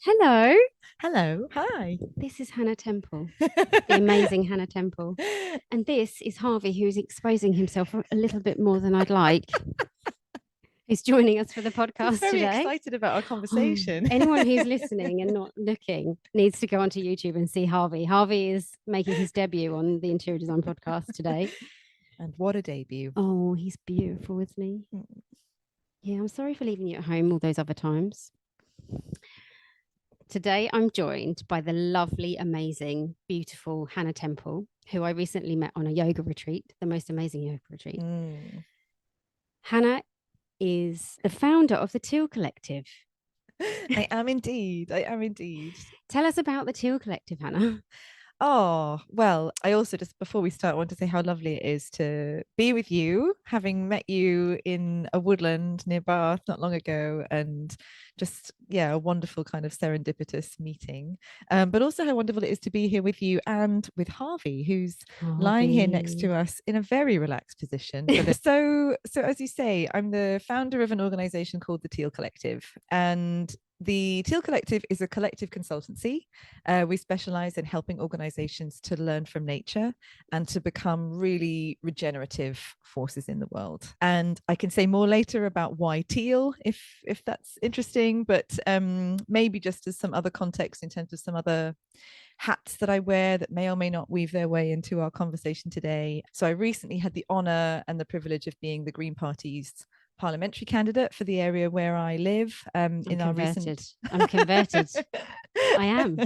Hello, Hello. Hi. this is Hannah Temple, the amazing Hannah Temple. And this is Harvey, who's exposing himself a little bit more than I'd like, who's joining us for the Just podcast very today. excited about our conversation. Anyone who's listening and not looking needs to go onto YouTube and see Harvey. Harvey is making his debut on the Interior Design podcast today. And what a debut. Oh, he's beautiful, isn't he? Yeah, I'm sorry for leaving you at home all those other times. Today, I'm joined by the lovely, amazing, beautiful Hannah Temple, who I recently met on a yoga retreat, the most amazing yoga retreat. Hannah is the founder of the Teal Collective. I am indeed. I am indeed. Tell us about the Teal Collective, Hannah. Oh, well, I also just before we start want to say how lovely it is to be with you, having met you in a woodland near Bath not long ago, and just, yeah, a wonderful kind of serendipitous meeting. But also how wonderful it is to be here with you and with Harvey, who's lying here next to us in a very relaxed position. So as you say, I'm the founder of an organization called the Teal Collective, and the Teal Collective is a collective consultancy. We specialize in helping organizations to learn from nature and to become really regenerative forces in the world. And I can say more later about why teal, if that's interesting, but maybe just as some other context in terms of some other hats that I wear that may or may not weave their way into our conversation today. So I recently had the honor and the privilege of being the Green Party's parliamentary candidate for the area where I live. I'm converted. I am.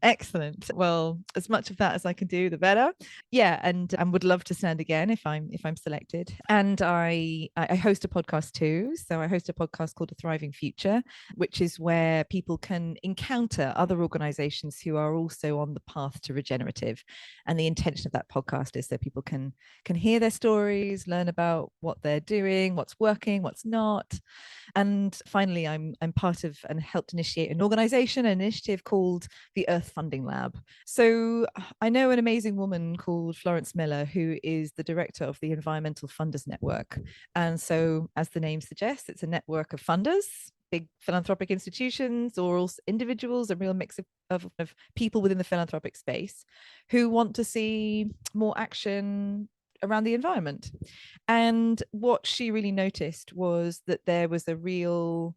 Excellent. Well, as much of that as I can do, the better. Yeah, and would love to stand again if I'm selected. And I host a podcast too. So I host a podcast called A Thriving Future, which is where people can encounter other organizations who are also on the path to regenerative. And the intention of that podcast is so people can hear their stories, learn about what they're doing, what's working, what's not. And finally, I'm part of and helped initiate an initiative called the Earth Funding Lab. So I know an amazing woman called Florence Miller, who is the director of the Environmental Funders Network. And so, as the name suggests, it's a network of funders, big philanthropic institutions, or also individuals, a real mix of people within the philanthropic space who want to see more action around the environment. And what she really noticed was that there was a real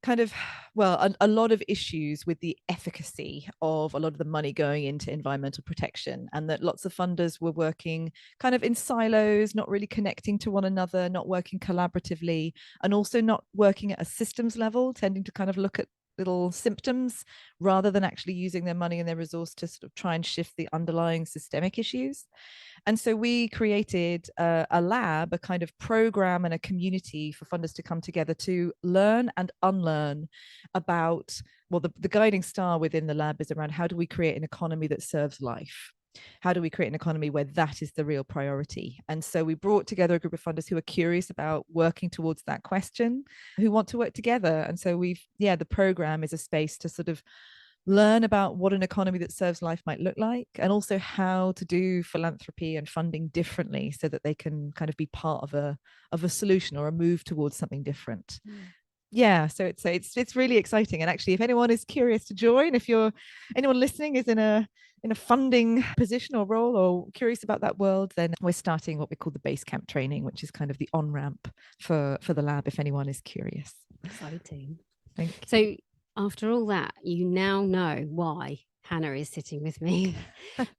kind of, well, a lot of issues with the efficacy of a lot of the money going into environmental protection, and that lots of funders were working kind of in silos, not really connecting to one another, not working collaboratively, and also not working at a systems level, tending to kind of look at little symptoms rather than actually using their money and their resource to sort of try and shift the underlying systemic issues. And so we created a lab, a kind of program and a community for funders to come together to learn and unlearn about, well, the guiding star within the lab is around how do we create an economy that serves life? How do we create an economy where that is the real priority? And so we brought together a group of funders who are curious about working towards that question, who want to work together. And so the program is a space to sort of learn about what an economy that serves life might look like, and also how to do philanthropy and funding differently so that they can kind of be part of a solution or a move towards something different. Yeah, so it's really exciting. And actually, if anyone is curious to join, if anyone listening is in a funding position or role or curious about that world, then we're starting what we call the base camp training, which is kind of the on-ramp for the lab if anyone is curious. Exciting. Thank you. So after all that, you now know why Hannah is sitting with me,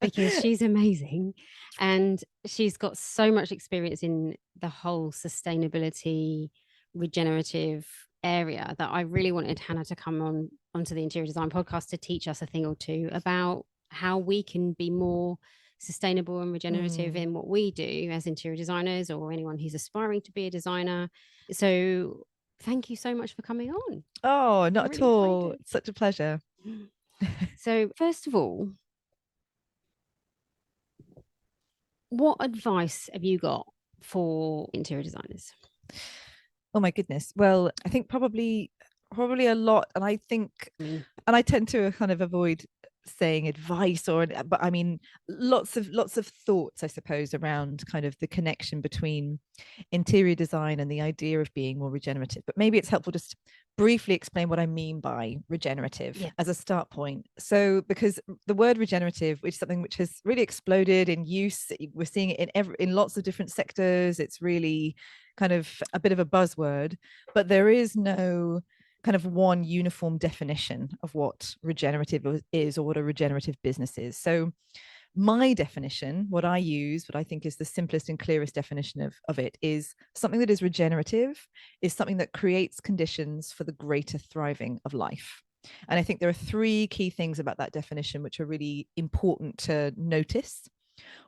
because she's amazing and she's got so much experience in the whole sustainability, regenerative area that I really wanted Hannah to come onto the Interior Design podcast to teach us a thing or two about how we can be more sustainable and regenerative in what we do as interior designers, or anyone who's aspiring to be a designer. So thank you so much for coming on. Oh, not at all. It's such a pleasure. So first of all, what advice have you got for interior designers? Oh my goodness. Well, I think probably a lot. And I think, and I tend to kind of avoid saying advice but I mean lots of thoughts, I suppose, around kind of the connection between interior design and the idea of being more regenerative. But maybe it's helpful just briefly explain what I mean by regenerative as a start point. So because the word regenerative, which is something which has really exploded in use, we're seeing it in lots of different sectors. It's really kind of a bit of a buzzword, but there is no kind of one uniform definition of what regenerative is or what a regenerative business is. So my definition, what I use, what I think is the simplest and clearest definition of it, is something that is regenerative is something that creates conditions for the greater thriving of life. And I think there are three key things about that definition which are really important to notice.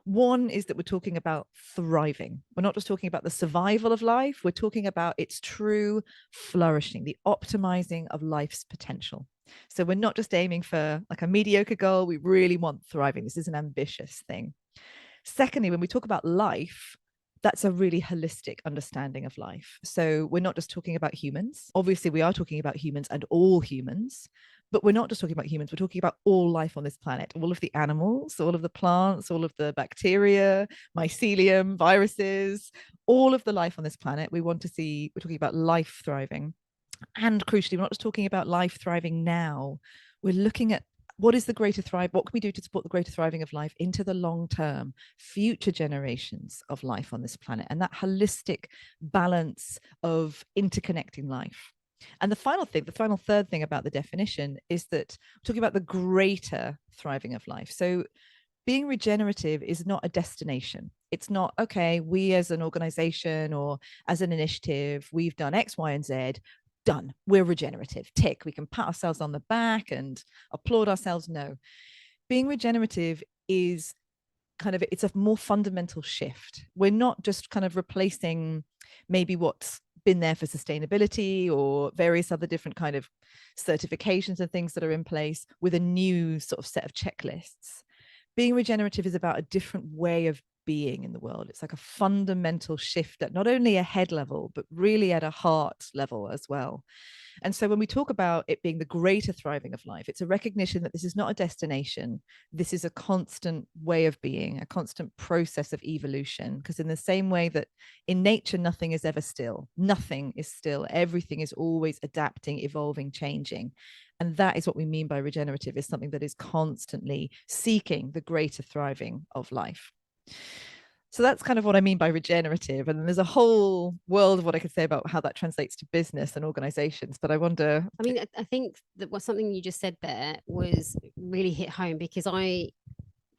One is that we're talking about thriving. We're not just talking about the survival of life. We're talking about its true flourishing, the optimizing of life's potential. So we're not just aiming for like a mediocre goal. We really want thriving. This is an ambitious thing. Secondly, when we talk about life, that's a really holistic understanding of life. So we're not just talking about humans. Obviously, we are talking about humans and all humans, but we're not just talking about humans. We're talking about all life on this planet, all of the animals, all of the plants, all of the bacteria, mycelium, viruses, all of the life on this planet. We're talking about life thriving. And crucially, we're not just talking about life thriving now. We're looking at what is the greater thrive? What can we do to support the greater thriving of life into the long term, future generations of life on this planet, and that holistic balance of interconnecting life. And the final third thing about the definition is that we're talking about the greater thriving of life. So being regenerative is not a destination. It's not, okay, we as an organization or as an initiative, we've done X, Y, and Z. Done. We're regenerative. Tick. We can pat ourselves on the back and applaud ourselves. No. Being regenerative is it's a more fundamental shift. We're not just kind of replacing maybe what's been there for sustainability or various other different kind of certifications and things that are in place with a new sort of set of checklists. Being regenerative is about a different way of being in the world. It's like a fundamental shift at not only a head level, but really at a heart level as well. And so when we talk about it being the greater thriving of life, it's a recognition that this is not a destination. This is a constant way of being, a constant process of evolution. Because in the same way that in nature, nothing is ever still, nothing is still, everything is always adapting, evolving, changing. And that is what we mean by regenerative, is something that is constantly seeking the greater thriving of life. So that's kind of what I mean by regenerative. And there's a whole world of what I could say about how that translates to business and organizations. But I wonder. I mean, I think that what something you just said there was really hit home, because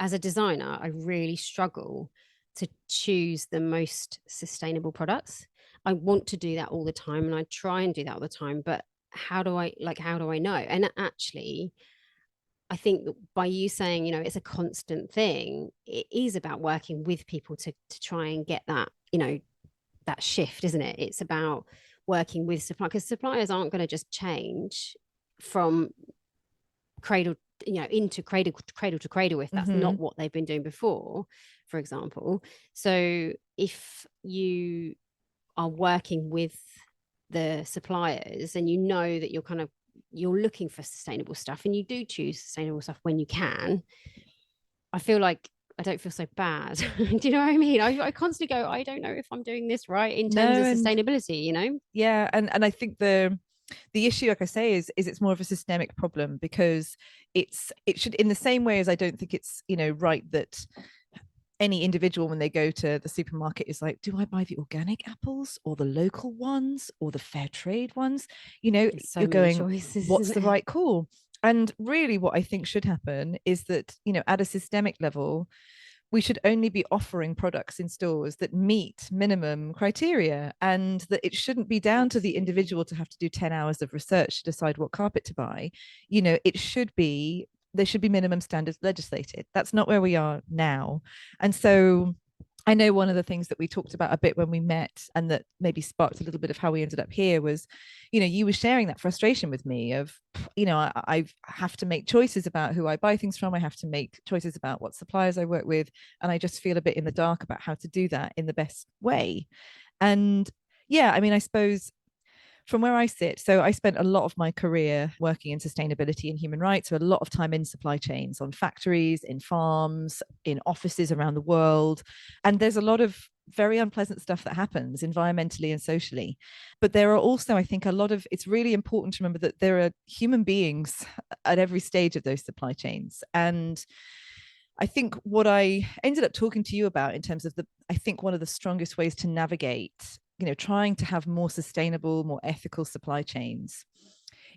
as a designer, I really struggle to choose the most sustainable products. I want to do that all the time, and I try and do that all the time. But how do I know? And actually, I think that by you saying, it's a constant thing, it is about working with people to try and get that, that shift, isn't it? It's about working with suppliers, because suppliers aren't going to just change from cradle, into cradle to cradle if that's not what they've been doing before, for example. So if you are working with the suppliers and that you're looking for sustainable stuff, and you do choose sustainable stuff when you can, I feel like I don't feel so bad. Do you know what I mean? I constantly go, I don't know if I'm doing this right in terms of sustainability, Yeah. And I think the issue, like I say, is it's more of a systemic problem, because it should, in the same way as I don't think it's, right that any individual, when they go to the supermarket, is like, do I buy the organic apples or the local ones or the fair trade ones? You're going, choices, what's the right call? And really what I think should happen is that, at a systemic level, we should only be offering products in stores that meet minimum criteria, and that it shouldn't be down to the individual to have to do 10 hours of research to decide what carpet to buy. There should be minimum standards legislated. That's not where we are now. And so I know one of the things that we talked about a bit when we met, and that maybe sparked a little bit of how we ended up here, was, you were sharing that frustration with me of, I have to make choices about who I buy things from. I have to make choices about what suppliers I work with. And I just feel a bit in the dark about how to do that in the best way. And yeah, I mean, I suppose From where I sit, so I spent a lot of my career working in sustainability and human rights, so a lot of time in supply chains, on factories, in farms, in offices around the world. And there's a lot of very unpleasant stuff that happens environmentally and socially. But there are also, I think, it's really important to remember that there are human beings at every stage of those supply chains. And I think what I ended up talking to you about in terms of I think one of the strongest ways to navigate, trying to have more sustainable, more ethical supply chains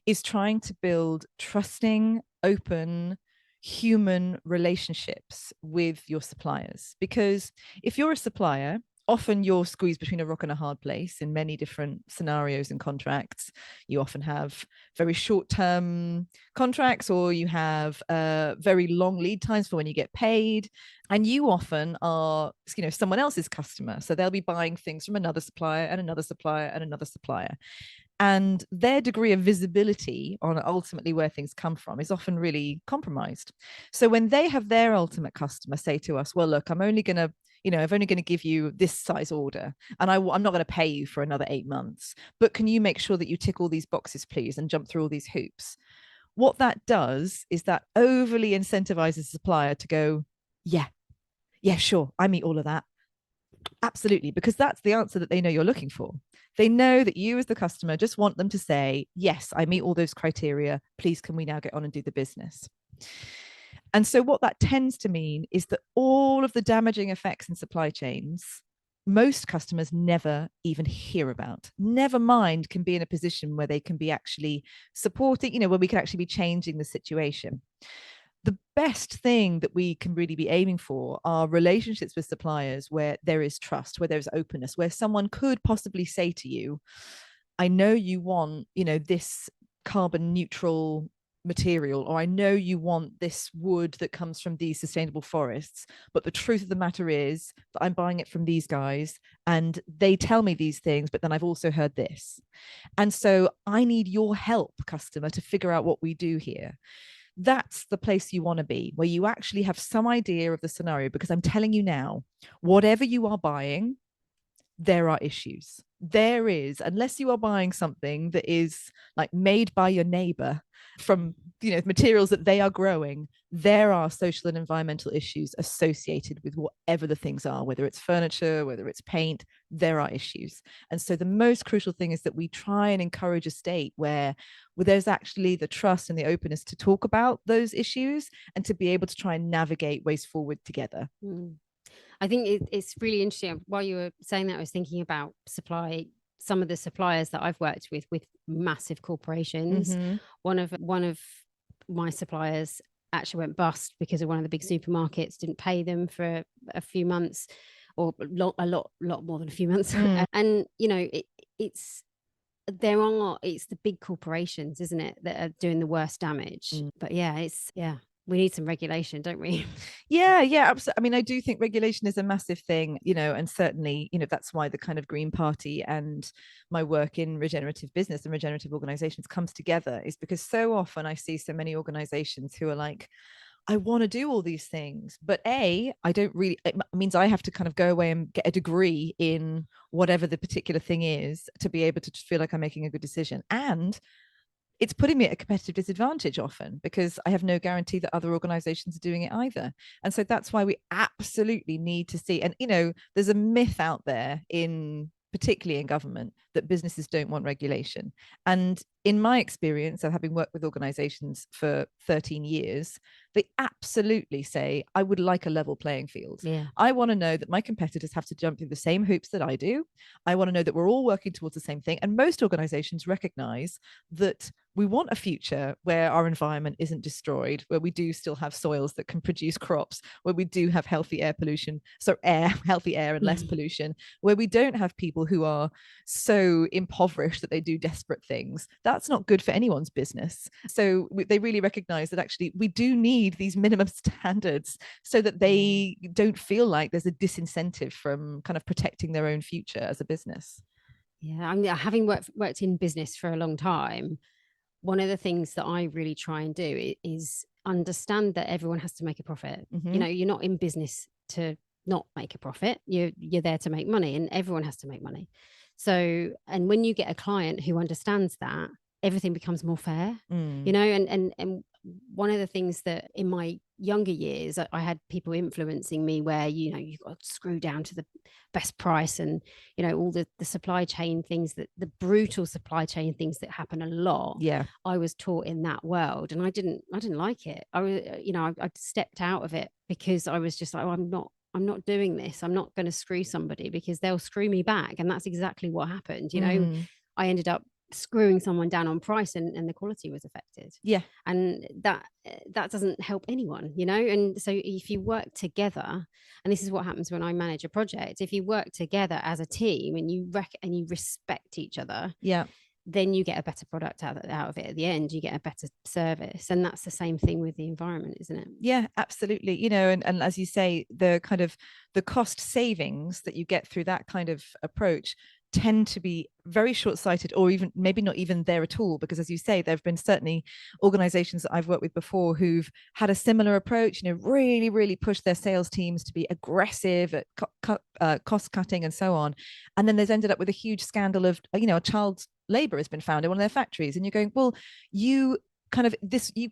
is trying to build trusting, open, human relationships with your suppliers. Because if you're a supplier, often you're squeezed between a rock and a hard place in many different scenarios and contracts. You often have very short-term contracts, or you have very long lead times for when you get paid. And you often are, someone else's customer. So they'll be buying things from another supplier and another supplier and another supplier. And their degree of visibility on ultimately where things come from is often really compromised. So when they have their ultimate customer say to us, well, look, I'm only going to give you this size order, and I'm not going to pay you for another 8 months, but can you make sure that you tick all these boxes, please, and jump through all these hoops? What that does is that overly incentivizes the supplier to go, yeah, sure, I meet all of that. Absolutely, because that's the answer that they know you're looking for. They know that you as the customer just want them to say, yes, I meet all those criteria. Please, can we now get on and do the business? And so what that tends to mean is that all of the damaging effects in supply chains, most customers never even hear about. Never mind can be in a position where they can be actually supporting, where we can actually be changing the situation. The best thing that we can really be aiming for are relationships with suppliers where there is trust, where there's openness, where someone could possibly say to you, I know you want, this carbon neutral material, or I know you want this wood that comes from these sustainable forests, but the truth of the matter is that I'm buying it from these guys and they tell me these things, but then I've also heard this. And so I need your help, customer, to figure out what we do here. That's the place you want to be, where you actually have some idea of the scenario, because I'm telling you now, whatever you are buying, there are issues. There is, unless you are buying something that is like made by your neighbor from materials that they are growing, there are social and environmental issues associated with whatever the things are, whether it's furniture, whether it's paint, there are issues. And so the most crucial thing is that we try and encourage a state where there's actually the trust and the openness to talk about those issues and to be able to try and navigate ways forward together. I think it's really interesting. While you were saying that, I was thinking about some of the suppliers that I've worked with massive corporations. Mm-hmm. One of my suppliers actually went bust because of one of the big supermarkets didn't pay them for a few months, or a lot more than a few months. And it's the big corporations, isn't it, that are doing the worst damage. But we need some regulation, don't we? Yeah, absolutely. I mean, I do think regulation is a massive thing, and certainly, that's why the kind of Green Party and my work in regenerative business and regenerative organizations comes together, is because so often I see so many organizations who are like, I want to do all these things, but I don't really, it means I have to kind of go away and get a degree in whatever the particular thing is to be able to feel like I'm making a good decision. And it's putting me at a competitive disadvantage often, because I have no guarantee that other organizations are doing it either. And so that's why we absolutely need to see, and there's a myth out there particularly in government, that businesses don't want regulation. And in my experience of having worked with organizations for 13 years, they absolutely say, I would like a level playing field. Yeah. I want to know that my competitors have to jump through the same hoops that I do. I want to know that we're all working towards the same thing. And most organizations recognize that we want a future where our environment isn't destroyed, where we do still have soils that can produce crops, where we do have healthy air and less pollution, where we don't have people who are so impoverished that they do desperate things. That's not good for anyone's business. So they really recognize that actually we do need these minimum standards so that they don't feel like there's a disincentive from kind of protecting their own future as a business. Yeah, I mean, having worked in business for a long time, one of the things that I really try and do is understand that everyone has to make a profit. You're not in business to not make a profit. You're there to make money, and everyone has to make money. So, and when you get a client who understands that, everything becomes more fair, Mm. you know, and one of the things that in my younger years, I had people influencing me where, you know, you've got to screw down to the best price and, you know, all the supply chain things, that the brutal supply chain things that happen a lot. Yeah. I was taught in that world, and I didn't like it. I was, you know, I stepped out of it because I was just like, oh, I'm not doing this. I'm not going to screw somebody because they'll screw me back. And that's exactly what happened. You know, Mm. I ended up screwing someone down on price, and the quality was affected. Yeah. And that doesn't help anyone, you know. And so if you work together, and this is what happens when I manage a project, if you work together as a team and you respect each other, Yeah. then you get a better product out of it. At the end, you get a better service. And that's the same thing with the environment, isn't it? Yeah, absolutely. You know, and as you say, the kind of the cost savings that you get through that kind of approach tend to be very short-sighted, or even maybe not even there at all, because as you say, there have been certainly organizations that I've worked with before who've had a similar approach, you know, really pushed their sales teams to be aggressive at cost cutting and so on, and then there's ended up with a huge scandal of, you know, a child's labor has been found in one of their factories, and you're going, well, you kind of You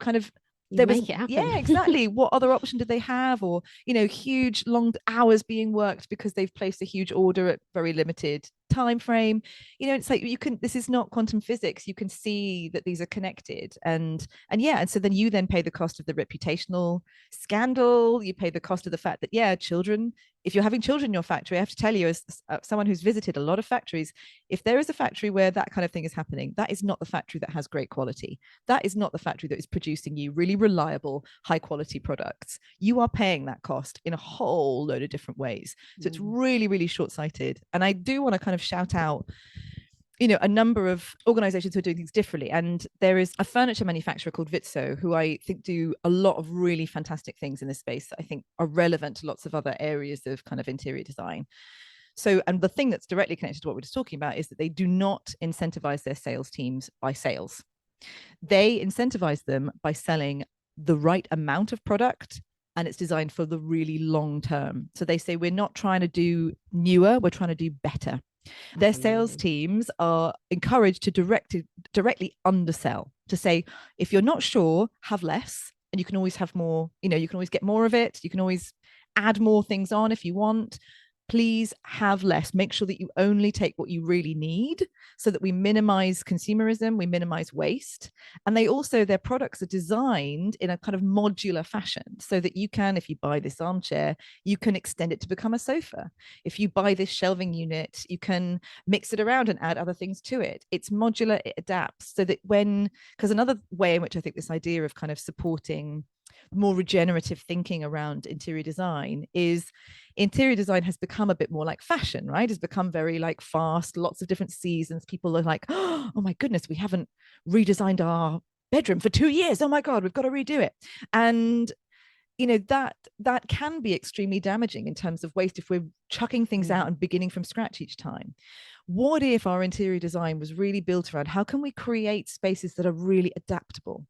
there was, make it happen. yeah, exactly. What other option did they have? Or, you know, huge long hours being worked because they've placed a huge order at very limited time frame. You know, it's like, you can, this is not quantum physics. You can see that these are connected, and yeah, and so then you then pay the cost of the reputational scandal. You pay the cost of the fact that, yeah, children, if you're having children in your factory, I have to tell you, as someone who's visited a lot of factories, if there is a factory where that kind of thing is happening, that is not the factory that has great quality. That is not the factory that is producing you really reliable, high quality products. You are paying that cost in a whole load of different ways. So it's really short-sighted. And I do want to kind of shout out, you know, a number of organizations who are doing things differently. And there is a furniture manufacturer called Vitso, who I think do a lot of really fantastic things in this space that I think are relevant to lots of other areas of kind of interior design. So, and the thing that's directly connected to what we're just talking about is that they do not incentivize their sales teams by sales. They incentivize them by selling the right amount of product, and it's designed for the really long term. So they say, we're not trying to do newer, we're trying to do better. Their sales teams are encouraged to directly undersell, to say, if you're not sure, have less, and you can always have more, you know, you can always get more of it. You can always add more things on if you want. Please have less. Make sure that you only take what you really need, so that we minimize consumerism, we minimize waste. And they also, their products are designed in a kind of modular fashion, so that you can, if you buy this armchair, you can extend it to become a sofa. If you buy this shelving unit, you can mix it around and add other things to it. It's modular, it adapts, so that when, because another way in which I think this idea of kind of supporting more regenerative thinking around interior design is, interior design has become a bit more like fashion, right? It's become very like fast, lots of different seasons. People are like, oh my goodness, we haven't redesigned our bedroom for 2 years. Oh my God, we've got to redo it. And you know, that can be extremely damaging in terms of waste if we're chucking things out and beginning from scratch each time. What if our interior design was really built around, how can we create spaces that are really adaptable,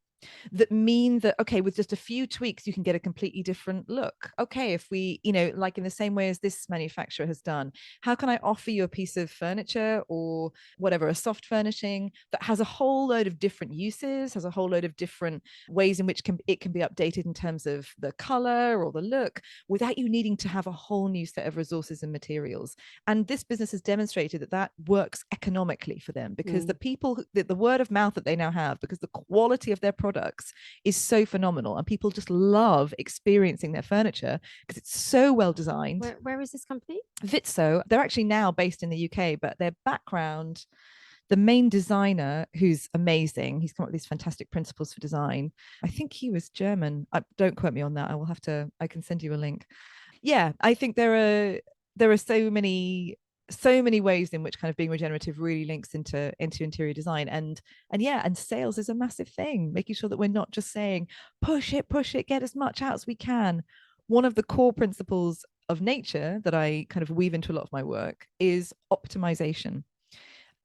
that mean that, okay, with just a few tweaks, you can get a completely different look. Okay, if we, you know, like in the same way as this manufacturer has done, how can I offer you a piece of furniture or whatever, a soft furnishing that has a whole load of different uses, has a whole load of different ways in which it can be updated in terms of the color or the look, without you needing to have a whole new set of resources and materials. And this business has demonstrated that that works economically for them, because the people, the word of mouth that they now have, because the quality of their products is so phenomenal, and people just love experiencing their furniture because it's so well designed. Where is this company? Vitso, they're actually now based in the UK, but their background, the main designer, who's amazing, he's come up with these fantastic principles for design. I think he was German. Don't quote me on that. I can send you a link. Yeah, I think there are so many ways in which kind of being regenerative really links into interior design, and sales is a massive thing, making sure that we're not just saying push it, get as much out as we can. One of the core principles of nature that I kind of weave into a lot of my work is optimization.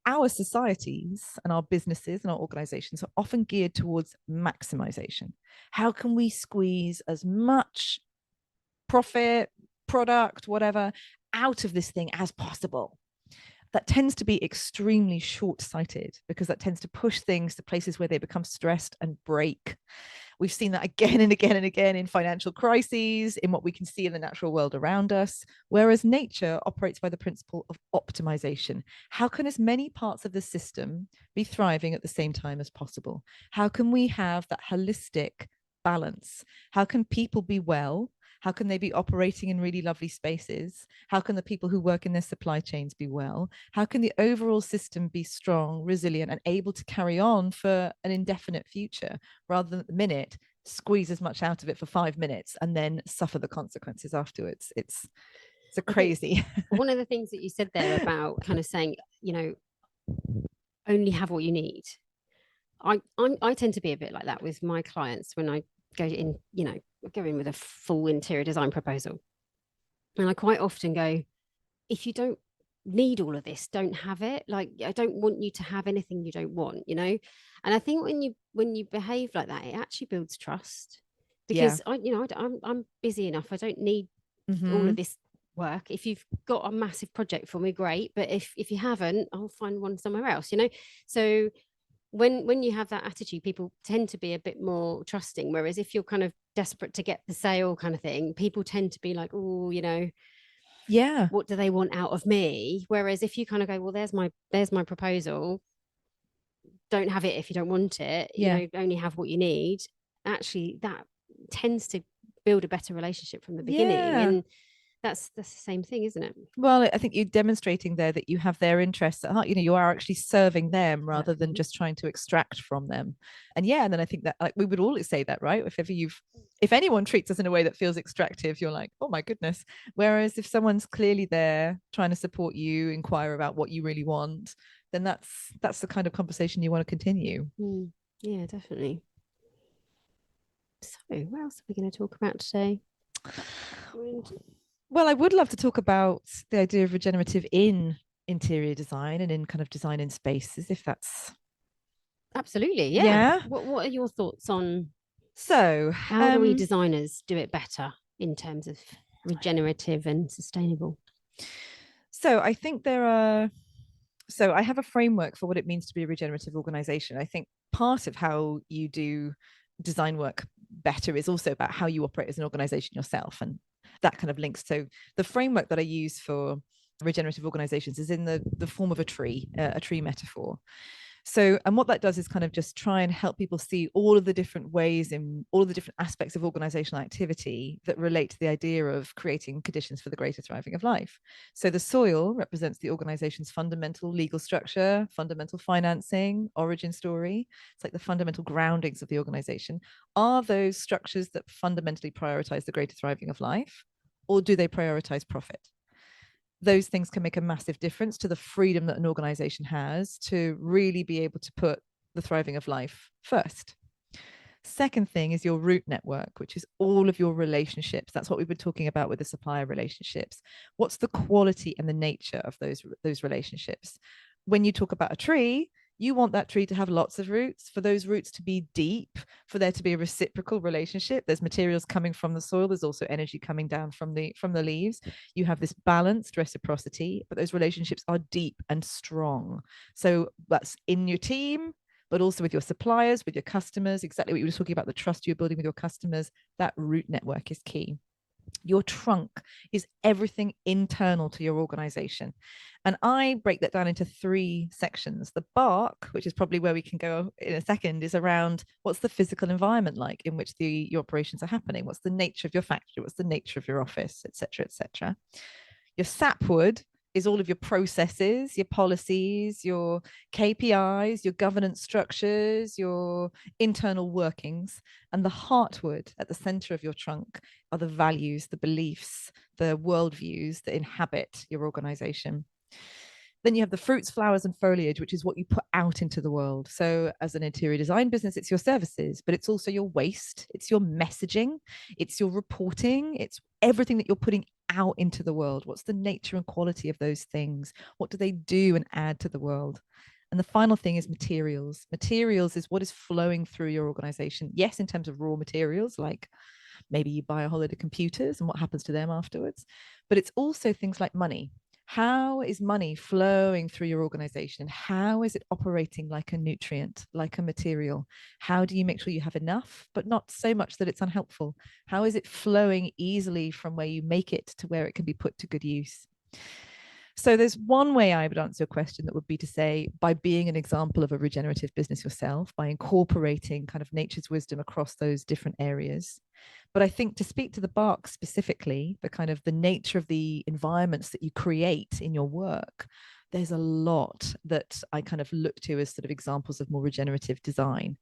Our societies and our businesses and our organizations are often geared towards maximization. How can we squeeze as much profit, product, whatever, out of this thing as possible? that tends to be extremely short-sighted, because that tends to push things to places where they become stressed and break. We've seen that again and again and again in financial crises, in what we can see in the natural world around us, whereas nature operates by the principle of optimization. How can as many parts of the system be thriving at the same time as possible? How can we have that holistic balance? How can people be well? How can they be operating in really lovely spaces? How can the people who work in their supply chains be well? How can the overall system be strong, resilient, and able to carry on for an indefinite future, rather than at the minute squeeze as much out of it for 5 minutes and then suffer the consequences afterwards? It's a crazy. One of the things that you said there about kind of saying, only have what you need. I tend to be a bit like that with my clients when I go in, go in with a full interior design proposal. And I quite often go, if you don't need all of this, don't have it. Like, I don't want you to have anything you don't want, And I think when you behave like that, it actually builds trust, because I'm busy enough. I don't need all of this work. If you've got a massive project for me, great. But if you haven't, I'll find one somewhere else, So when you have that attitude, people tend to be a bit more trusting. Whereas if you're kind of desperate to get the sale kind of thing, people tend to be like, oh, what do they want out of me? Whereas if you kind of go, well, there's my proposal, don't have it if you don't want it, only have what you need. Actually, that tends to build a better relationship from the beginning. And that's the same thing, isn't it? Well, I think you're demonstrating there that you have their interests at heart. You are actually serving them rather than just trying to extract from them. And and then I think that, like, we would always say that, right? If anyone treats us in a way that feels extractive, you're like, oh my goodness. Whereas if someone's clearly there trying to support you, inquire about what you really want, then that's the kind of conversation you want to continue. Yeah, definitely. So what else are we going to talk about today? Well, I would love to talk about the idea of regenerative in interior design and in kind of design in spaces, if that's... Absolutely, yeah. What are your thoughts on how do we designers do it better in terms of regenerative and sustainable? So I think I have a framework for what it means to be a regenerative organization. I think part of how you do design work better is also about how you operate as an organization yourself, and that kind of links. So the framework that I use for regenerative organizations is in the form of a tree metaphor. So, and what that does is kind of just try and help people see all of the different ways in all of the different aspects of organizational activity that relate to the idea of creating conditions for the greater thriving of life. So the soil represents the organization's fundamental legal structure, fundamental financing, origin story. It's like the fundamental groundings of the organization. Are those structures that fundamentally prioritize the greater thriving of life, or do they prioritize profit? Those things can make a massive difference to the freedom that an organization has to really be able to put the thriving of life first. Second thing is your root network, which is all of your relationships. That's what we've been talking about with the supplier relationships. What's the quality and the nature of those relationships? When you talk about a tree, you want that tree to have lots of roots, for those roots to be deep, for there to be a reciprocal relationship. There's materials coming from the soil. There's also energy coming down from the leaves. You have this balanced reciprocity, but those relationships are deep and strong. So that's in your team, but also with your suppliers, with your customers, exactly what you were talking about, the trust you're building with your customers. That root network is key. Your trunk is everything internal to your organization. And I break that down into 3 sections. The bark, which is probably where we can go in a second, is around what's the physical environment like in which your operations are happening? What's the nature of your factory? What's the nature of your office, et cetera, et cetera. Your sapwood is all of your processes, your policies, your KPIs, your governance structures, your internal workings. And the heartwood at the center of your trunk are the values, the beliefs, the worldviews that inhabit your organization. Then you have the fruits, flowers, and foliage, which is what you put out into the world. So as an interior design business, it's your services, but it's also your waste, it's your messaging, it's your reporting, it's everything that you're putting out into the world. What's the nature and quality of those things? What do they do and add to the world? And the final thing is materials. Materials is what is flowing through your organization. Yes, in terms of raw materials, like maybe you buy a whole load of computers and what happens to them afterwards, but it's also things like money. How is money flowing through your organization? How is it operating like a nutrient, like a material? How do you make sure you have enough, but not so much that it's unhelpful? How is it flowing easily from where you make it to where it can be put to good use? So there's one way I would answer your question, that would be to say, by being an example of a regenerative business yourself, by incorporating kind of nature's wisdom across those different areas. But I think, to speak to the bark specifically, the kind of the nature of the environments that you create in your work, there's a lot that I kind of look to as sort of examples of more regenerative design.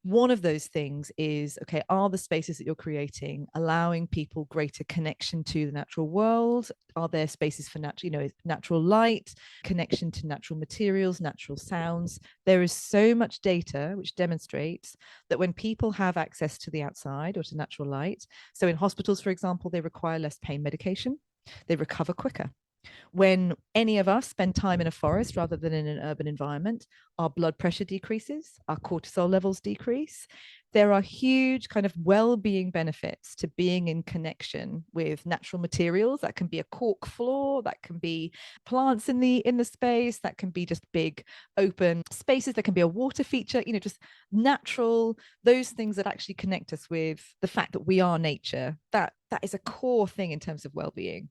One of those things is, okay, are the spaces that you're creating allowing people greater connection to the natural world? Are there spaces for natural light, connection to natural materials, natural sounds? There is so much data which demonstrates that when people have access to the outside or to natural light, so in hospitals, for example, they require less pain medication, they recover quicker. When any of us spend time in a forest rather than in an urban environment, our blood pressure decreases, our cortisol levels decrease. There are huge kind of well-being benefits to being in connection with natural materials. That can be a cork floor, that can be plants in the space, that can be just big open spaces, that can be a water feature, just natural, those things that actually connect us with the fact that we are nature. That is a core thing in terms of well-being.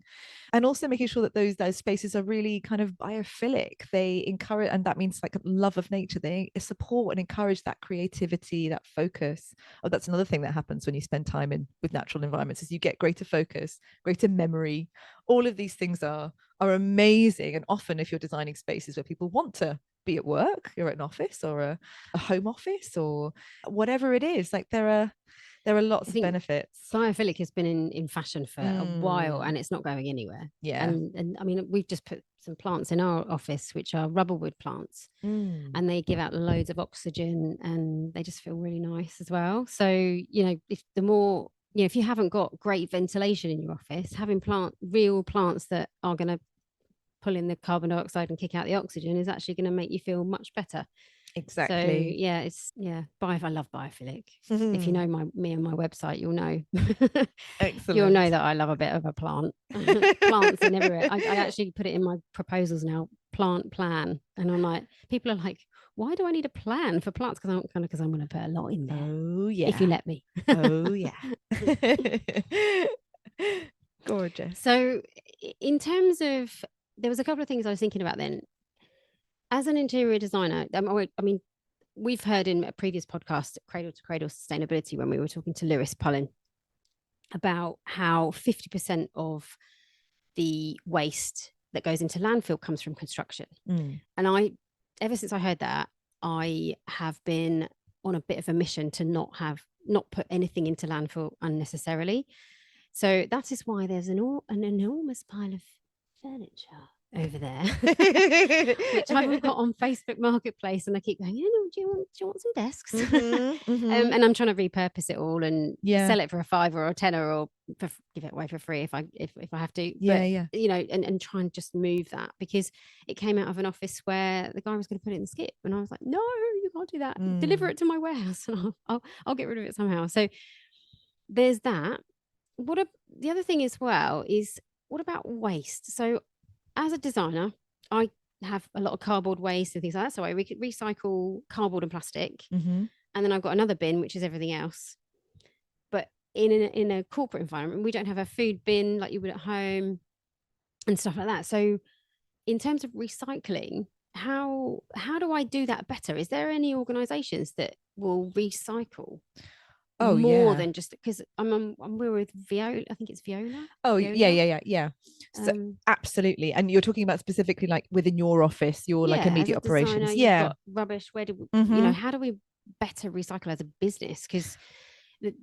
And also making sure that those spaces are really kind of biophilic. They encourage, and that means like a love of nature, they support and encourage that creativity, that focus. Oh, that's another thing that happens when you spend time with natural environments, is you get greater focus, greater memory. All of these things are amazing. And often, if you're designing spaces where people want to be at work, you're at an office or a home office or whatever it is, like there are lots of benefits. Biophilic has been in fashion for a while, and it's not going anywhere. Yeah. And I mean, we've just put some plants in our office, which are rubberwood plants, and they give out loads of oxygen, and they just feel really nice as well. So, if you haven't got great ventilation in your office, having real plants that are going to pull in the carbon dioxide and kick out the oxygen is actually going to make you feel much better. Exactly. So I love biophilic. If you know me and my website, you'll know. Excellent. You'll know that I love a bit of a plant. Plants in everywhere. I actually put it in my proposals now, plant plan. And I'm like, people are like, why do I need a plan for plants? Because I'm going to put a lot in there. Oh yeah. If you let me. Oh yeah. Gorgeous. So in terms of, there was a couple of things I was thinking about then. As an interior designer, I mean, we've heard in a previous podcast, Cradle to Cradle Sustainability, when we were talking to Lewis Pullen about how 50% of the waste that goes into landfill comes from construction. And ever since I heard that, I have been on a bit of a mission to not put anything into landfill unnecessarily. So that is why there's an enormous pile of furniture over there, which I've got on Facebook Marketplace, and I keep going, do you want some desks? And I'm trying to repurpose it all and sell it for a $5 or a $10 or give it away for free if I have to. And try and just move that, because it came out of an office where the guy was going to put it in the skip, and I was like, no, you can't do that. Deliver it to my warehouse, and I'll get rid of it somehow. So there's that. The other thing as well is, what about waste? So as a designer, I have a lot of cardboard waste and things like that. So I recycle cardboard and plastic. And then I've got another bin, which is everything else. But in a corporate environment, we don't have a food bin like you would at home and stuff like that. So in terms of recycling, how do I do that better? Is there any organizations that will recycle more than just, because we're with Viola, I think it's Viola. Yeah. So absolutely. And you're talking about specifically like within your office, your like immediate operations. Designer, you've got rubbish. Where do how do we better recycle as a business? Because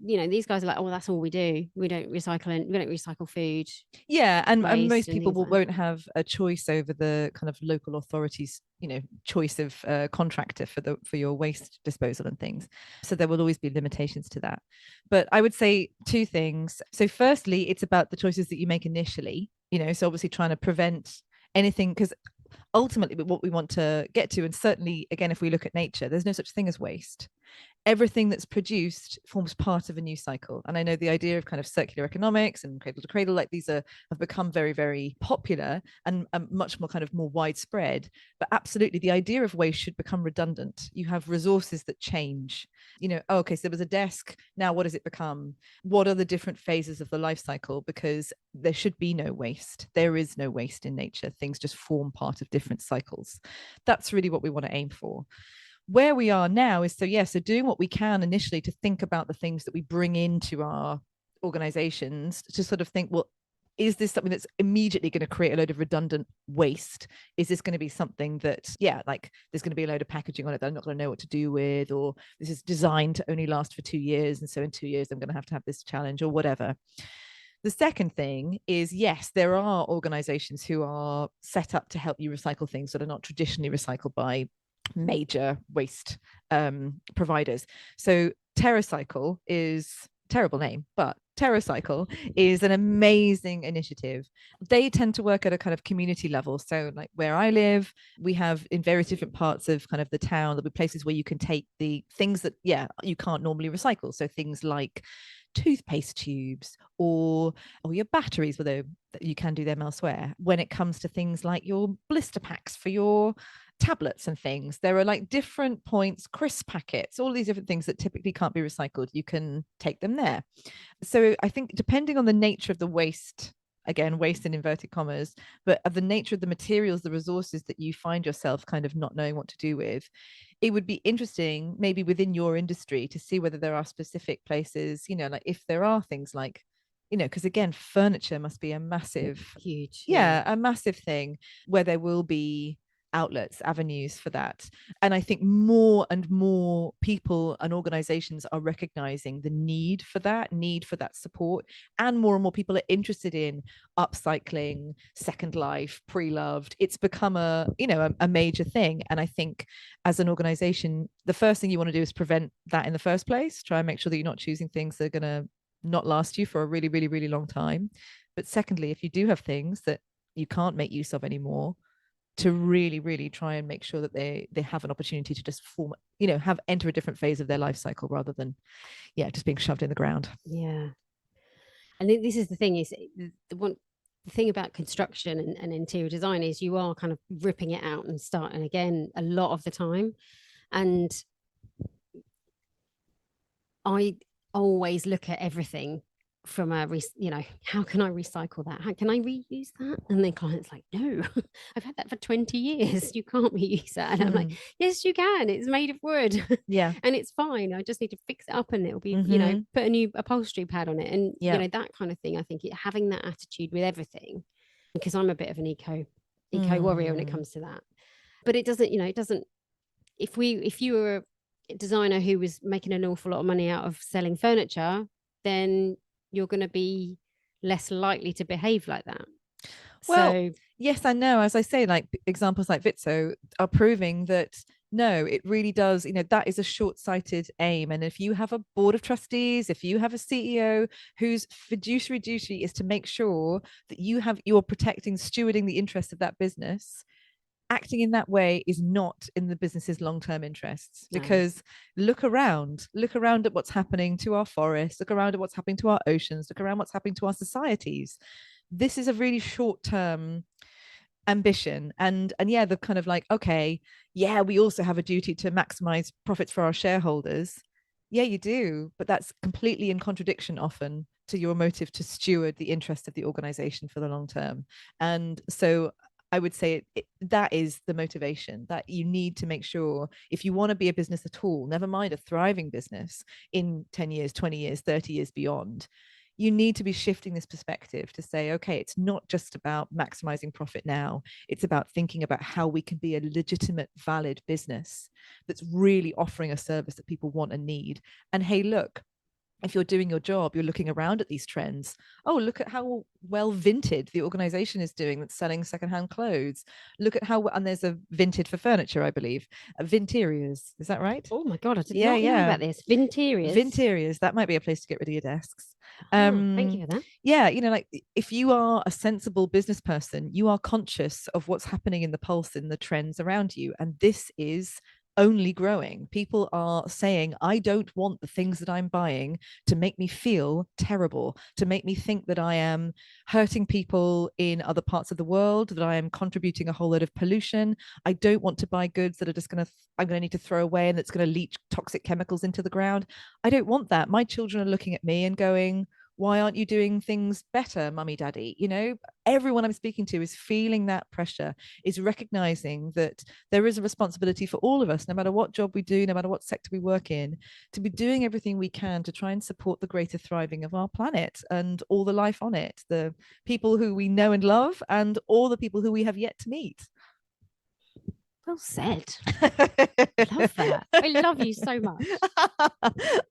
these guys are like, oh, that's all we do. We don't recycle food. Yeah, and most people won't have a choice over the kind of local authorities, choice of contractor for your waste disposal and things. So there will always be limitations to that. But I would say two things. So firstly, it's about the choices that you make initially. So obviously trying to prevent anything, because ultimately what we want to get to, and certainly again if we look at nature, there's no such thing as waste. everything that's produced forms part of a new cycle. And I know the idea of kind of circular economics and cradle to cradle, like these have become very, very popular and much more kind of more widespread. But absolutely, the idea of waste should become redundant. You have resources that change. Okay, so there was a desk. Now, what does it become? What are the different phases of the life cycle? Because there should be no waste. There is no waste in nature. Things just form part of different cycles. That's really what we want to aim for. Where we are now is so doing what we can initially to think about the things that we bring into our organizations, to sort of think, well, is this something that's immediately going to create a load of redundant waste? Is this going to be something that, like there's going to be a load of packaging on it that I'm not going to know what to do with, or this is designed to only last for 2 years, and so in 2 years I'm going to have this challenge or whatever. The second thing is, yes, there are organizations who are set up to help you recycle things that are not traditionally recycled by major waste providers. So TerraCycle is terrible name, but TerraCycle is an amazing initiative. They tend to work at a kind of community level. So like where I live, we have in various different parts of kind of the town, there'll be places where you can take the things that, you can't normally recycle. So things like toothpaste tubes or your batteries, although you can do them elsewhere. When it comes to things like your blister packs for your tablets and things, there are like different points, crisp packets, all these different things that typically can't be recycled, you can take them there. So I think depending on the nature of the waste, again, waste in inverted commas, but of the nature of the materials, the resources that you find yourself kind of not knowing what to do with, it would be interesting maybe within your industry to see whether there are specific places, like if there are things like, because again, furniture must be a massive, huge, a massive thing where there will be outlets, avenues for that. And I think more and more people and organizations are recognizing the need for that support, and more people are interested in upcycling, second life, pre-loved. It's become a major thing. And I think as an organization, the first thing you want to do is prevent that in the first place. Try and make sure that you're not choosing things that are going to not last you for a really, really, really long time. But secondly, if you do have things that you can't make use of anymore, to really, really try and make sure that they have an opportunity to just form, enter a different phase of their life cycle rather than, just being shoved in the ground. Yeah. And this is the thing, is the thing about construction and interior design is you are kind of ripping it out and starting again a lot of the time. And I always look at everything from how can I recycle that? How can I reuse that? And then clients like, no, I've had that for 20 years. You can't reuse that. And I'm like, yes, you can. It's made of wood. Yeah. And it's fine. I just need to fix it up and it'll be, put a new upholstery pad on it. And, that kind of thing. I think having that attitude with everything, because I'm a bit of an eco warrior when it comes to that. But it doesn't, if you were a designer who was making an awful lot of money out of selling furniture, then you're going to be less likely to behave like that. Well, so yes, I know. As I say, like examples like Vitso are proving that no, it really does. That is a short-sighted aim. And if you have a board of trustees, if you have a CEO whose fiduciary duty is to make sure that you're protecting, stewarding the interests of that business, acting in that way is not in the business's long-term interests. Because look around at what's happening to our forests, look around at what's happening to our oceans, look around what's happening to our societies. This is a really short-term ambition. And the kind of like, okay, we also have a duty to maximize profits for our shareholders. Yeah, you do, but that's completely in contradiction often to your motive to steward the interest of the organization for the long term. And so I would say that is the motivation, that you need to make sure, if you want to be a business at all, never mind a thriving business in 10 years, 20 years, 30 years beyond, you need to be shifting this perspective to say, okay, it's not just about maximizing profit now. It's about thinking about how we can be a legitimate, valid business that's really offering a service that people want and need. And hey, look, if you're doing your job, you're looking around at these trends. Oh, look at how well Vinted the organization is doing that's selling secondhand clothes. Look at how, and there's a Vinted for furniture, I believe. Vinteriors, is that right? Oh my God, I did not know about this. Vinteriors, that might be a place to get rid of your desks. Thank you for that. Yeah, like if you are a sensible business person, you are conscious of what's happening in the pulse and the trends around you. And this is only growing. People are saying, I don't want the things that I'm buying to make me feel terrible, to make me think that I am hurting people in other parts of the world, that I am contributing a whole load of pollution. I don't want to buy goods that are just I'm going to need to throw away and that's going to leach toxic chemicals into the ground. I don't want that. My children are looking at me and going, why aren't you doing things better, mummy, daddy? You know, everyone I'm speaking to is feeling that pressure, is recognizing that there is a responsibility for all of us, no matter what job we do, no matter what sector we work in, to be doing everything we can to try and support the greater thriving of our planet and all the life on it, the people who we know and love, and all the people who we have yet to meet. Well said. I love that. I love you so much.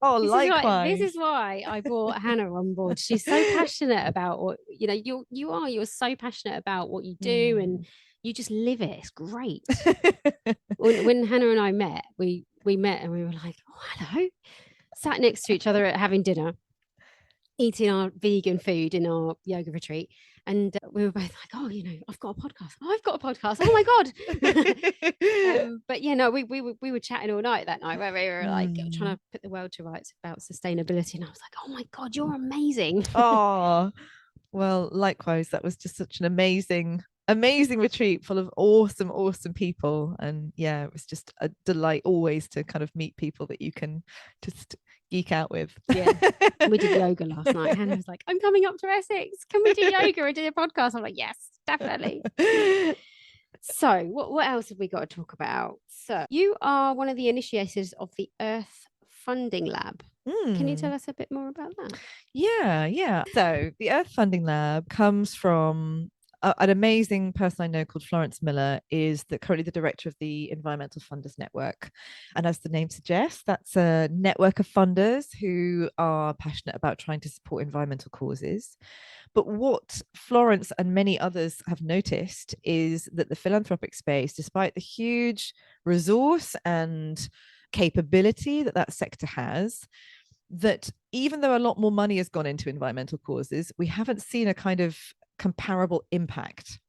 Oh, likewise. This is why I brought Hannah on board. She's so passionate about what, you know, you're so passionate about what you do, and you just live it. It's great. when Hannah and I met, we met and we were like, oh, hello, sat next to each other at having dinner, eating our vegan food in our yoga retreat. And we were both like, oh, you know, I've got a podcast. Oh, I've got a podcast. Oh my God. But yeah, no, we were chatting all night that night where we were like trying to put the world to rights about sustainability. And I was like, oh my God, you're amazing. Oh, well, likewise, that was just such an amazing retreat full of awesome people. And yeah, it was just a delight always to kind of meet people that you can just geek out with. Yeah. We did yoga last night. Hannah was like, I'm coming up to Essex. Can we do yoga and do a podcast? I'm like, yes, definitely. So what else have we got to talk about? So you are one of the initiators of the Earth Funding Lab. Can you tell us a bit more about that? Yeah. So the Earth Funding Lab comes from an amazing person I know called Florence Miller, is currently the director of the Environmental Funders Network. And as the name suggests, that's a network of funders who are passionate about trying to support environmental causes. But what Florence and many others have noticed is that the philanthropic space, despite the huge resource and capability that sector has, that even though a lot more money has gone into environmental causes, we haven't seen a kind of comparable impact.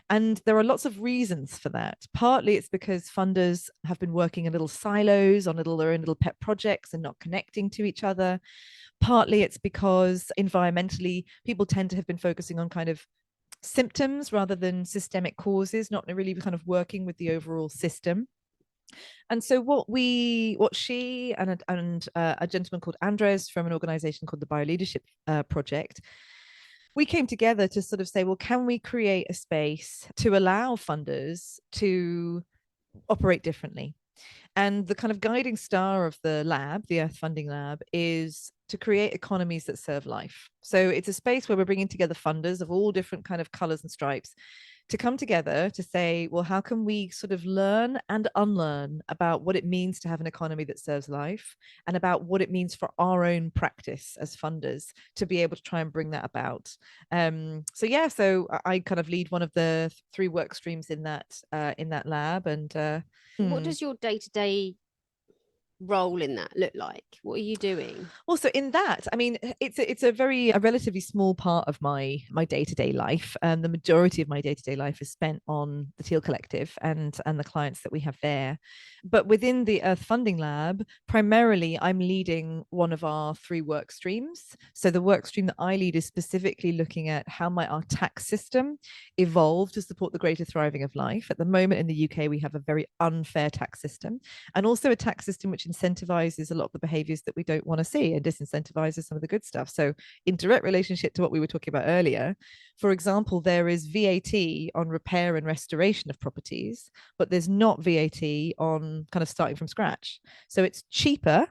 And there are lots of reasons for that. Partly it's because funders have been working in little silos on their own little pet projects and not connecting to each other. Partly it's because environmentally people tend to have been focusing on kind of symptoms rather than systemic causes, not really kind of working with the overall system. And so what she and a gentleman called Andres from an organization called the Bioleadership Project, we came together to sort of say, well, can we create a space to allow funders to operate differently? And the kind of guiding star of the lab, the Earth Funding Lab, is to create economies that serve life. So it's a space where we're bringing together funders of all different kind of colors and stripes to come together to say, well, how can we sort of learn and unlearn about what it means to have an economy that serves life, and about what it means for our own practice as funders to be able to try and bring that about. So I kind of lead one of the 3 work streams in that lab. And what does your day-to-day role in that look like? What are you doing? Well, so in that, I mean, it's a relatively small part of my day-to-day life. And the majority of my day-to-day life is spent on the Teal Collective and the clients that we have there. But within the Earth Funding Lab, primarily I'm leading one of our 3 work streams. So the work stream that I lead is specifically looking at how might our tax system evolve to support the greater thriving of life. At the moment in the UK, we have a very unfair tax system, and also a tax system which incentivizes a lot of the behaviors that we don't want to see and disincentivizes some of the good stuff. So in direct relationship to what we were talking about earlier, for example, there is VAT on repair and restoration of properties, but there's not VAT on kind of starting from scratch. So it's cheaper